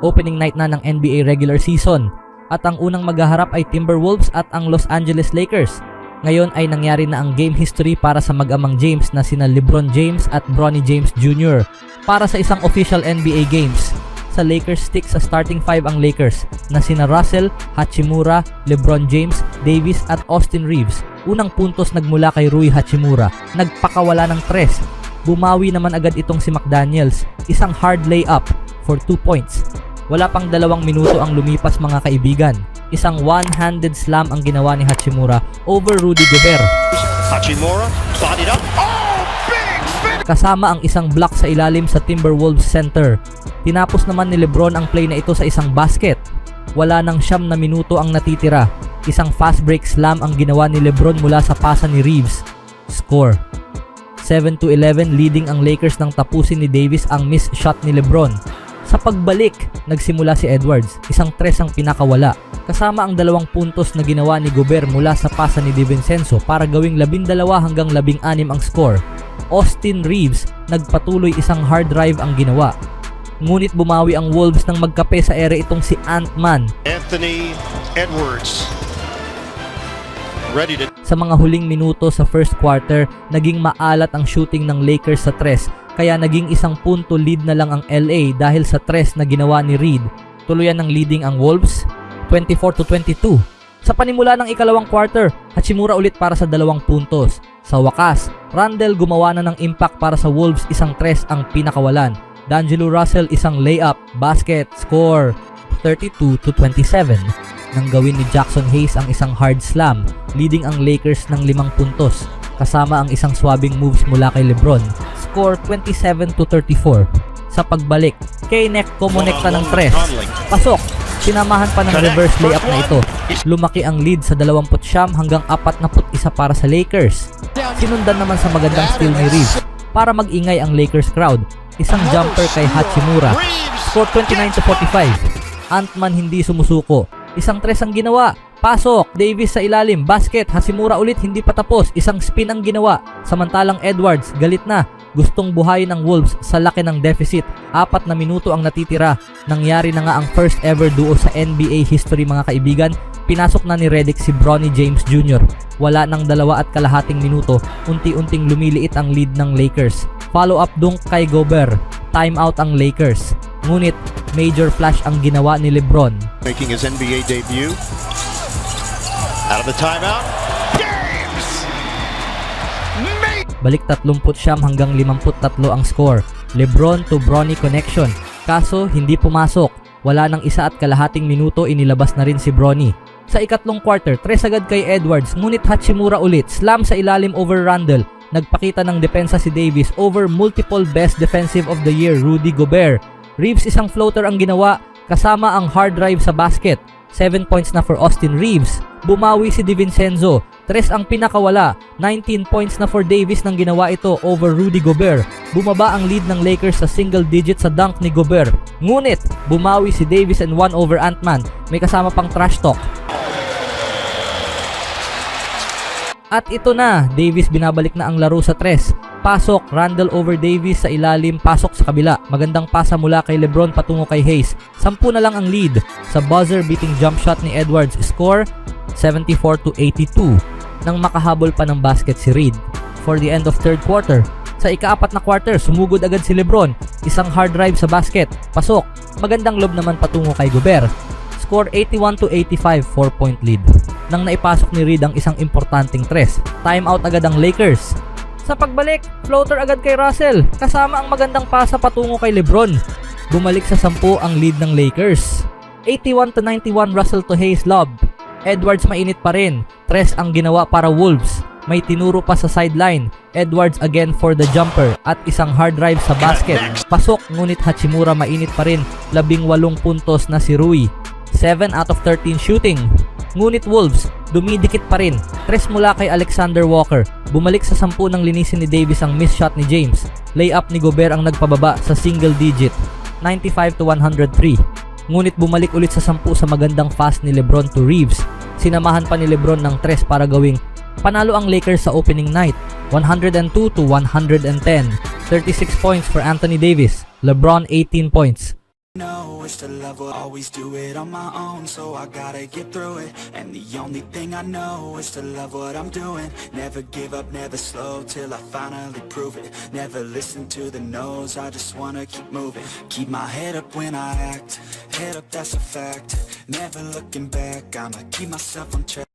Opening night na ng NBA regular season. At ang unang maghaharap ay Timberwolves at ang Los Angeles Lakers. Ngayon ay nangyari na ang game history para sa mag-amang James na sina LeBron James at Bronny James Jr. para sa isang official NBA games. Sa Lakers stick sa starting 5 ang Lakers na sina Russell, Hachimura, LeBron James, Davis at Austin Reeves. Unang puntos nagmula kay Rui Hachimura, nagpakawala ng 3. Bumawi naman agad itong si McDaniels, isang hard layup for 2 points. Wala pang 2 minuto ang lumipas mga kaibigan. Isang one-handed slam ang ginawa ni Hachimura over Rudy Gobert. Hachimura, bodied up. Oh, big! Kasama ang isang block sa ilalim sa Timberwolves center. Tinapos naman ni LeBron ang play na ito sa isang basket. Wala nang 9 na minuto ang natitira. Isang fast break slam ang ginawa ni LeBron mula sa pasa ni Reeves. Score 7-11 leading ang Lakers nang tapusin ni Davis ang miss shot ni LeBron. Sa pagbalik, nagsimula si Edwards, isang 3 ang pinakawala. Kasama ang 2 puntos na ginawa ni Gobert mula sa pasa ni DiVincenzo para gawing 12 hanggang 16 ang score. Austin Reeves, nagpatuloy isang hard drive ang ginawa. Ngunit bumawi ang Wolves nang magkape sa ere itong si Ant-Man. Anthony Edwards. Ready to... Sa mga huling minuto sa first quarter, naging maalat ang shooting ng Lakers sa 3. Kaya naging 1 punto lead na lang ang LA dahil sa 3 na ginawa ni Reed. Tuluyan ng leading ang Wolves, 24-22. Sa panimula ng ikalawang quarter, Hachimura ulit para sa 2 puntos. Sa wakas, Randle gumawa na ng impact para sa Wolves, isang 3 ang pinakawalan. D'Angelo Russell isang layup, basket, score, 32-27. Nang gawin ni Jackson Hayes ang isang hard slam, leading ang Lakers ng 5 puntos. Kasama ang isang swabbing moves mula kay LeBron, score 27-34. Sa pagbalik, K-neck kumonekta ng 3. Pasok! Sinamahan pa ng reverse layup na ito. Lumaki ang lead sa 29 hanggang 41 para sa Lakers. Sinundan naman sa magandang steal ni Reeves para mag-ingay ang Lakers crowd. Isang jumper kay Hachimura, score 29-45. Ant-Man hindi sumusuko. Isang 3 ang ginawa. Pasok, Davis sa ilalim, basket, Hachimura ulit hindi pa tapos, isang spin ang ginawa. Samantalang Edwards, galit na, gustong buhayin ng Wolves sa laki ng deficit. 4 na minuto ang natitira. Nangyari na nga ang first ever duo sa NBA history mga kaibigan. Pinasok na ni Redick si Bronny James Jr. Wala nang 2.5 minuto, unti-unting lumiliit ang lead ng Lakers. Follow up dunk kay Gobert. Timeout ang Lakers. Ngunit major flash ang ginawa ni LeBron. Making his NBA debut. Out of the timeout. James! Balik 39 hanggang 53 ang score. LeBron to Bronny connection. Kaso hindi pumasok. Wala nang 1.5 minuto inilabas na rin si Bronny. Sa ikatlong quarter, 3 agad kay Edwards. Ngunit Hachimura ulit. Slam sa ilalim over Randle. Nagpakita ng depensa si Davis over multiple best defensive of the year Rudy Gobert. Reeves isang floater ang ginawa kasama ang hard drive sa basket. 7 points na for Austin Reeves. Bumawi si DiVincenzo. 3 ang pinakawala. 19 points na for Davis nang ginawa ito over Rudy Gobert. Bumaba ang lead ng Lakers sa single digit sa dunk ni Gobert. Ngunit, bumawi si Davis and 1 over Ant-Man. May kasama pang trash talk. At ito na, Davis binabalik na ang laro sa 3. Pasok, Randle over Davis sa ilalim, pasok sa kabila. Magandang pasa mula kay LeBron patungo kay Hayes. 10 na lang ang lead. Sa buzzer beating jump shot ni Edwards, score 74-82. Nang makahabol pa ng basket si Reed. For the end of third quarter, sa ika-4 na quarter, sumugod agad si LeBron. Isang hard drive sa basket, pasok. Magandang lob naman patungo kay Gobert. Score 81-85, 4-point lead. Nang naipasok ni Reed ang isang importanteng 3. Timeout agad ang Lakers. Sa pagbalik, floater agad kay Russell, kasama ang magandang pasa patungo kay LeBron. Bumalik sa 10 ang lead ng Lakers. 81-91 Russell to Hayes lob. Edwards mainit pa rin. 3 ang ginawa para Wolves. May tinuro pa sa sideline. Edwards again for the jumper at isang hard drive sa basket. Pasok ngunit Hachimura mainit pa rin. 18 puntos na si Rui. 7 out of 13 shooting. Ngunit Wolves, dumidikit pa rin. 3 mula kay Alexander Walker. Bumalik sa 10 nang linisin ni Davis ang miss shot ni James. Layup ni Gobert ang nagpababa sa single digit. 95-103. Ngunit bumalik ulit sa 10 sa magandang pass ni LeBron to Reeves. Sinamahan pa ni LeBron ng 3 para gawing panalo ang Lakers sa opening night. 102-110. 36 points for Anthony Davis. LeBron 18 points. know is to love what I always do it on my own, so I gotta get through it. And the only thing I know is to love what I'm doing. Never give up, never slow, till I finally prove it. Never listen to the no's, I just wanna keep moving. Keep my head up when I act, head up, that's a fact. Never looking back, I'ma keep myself on track.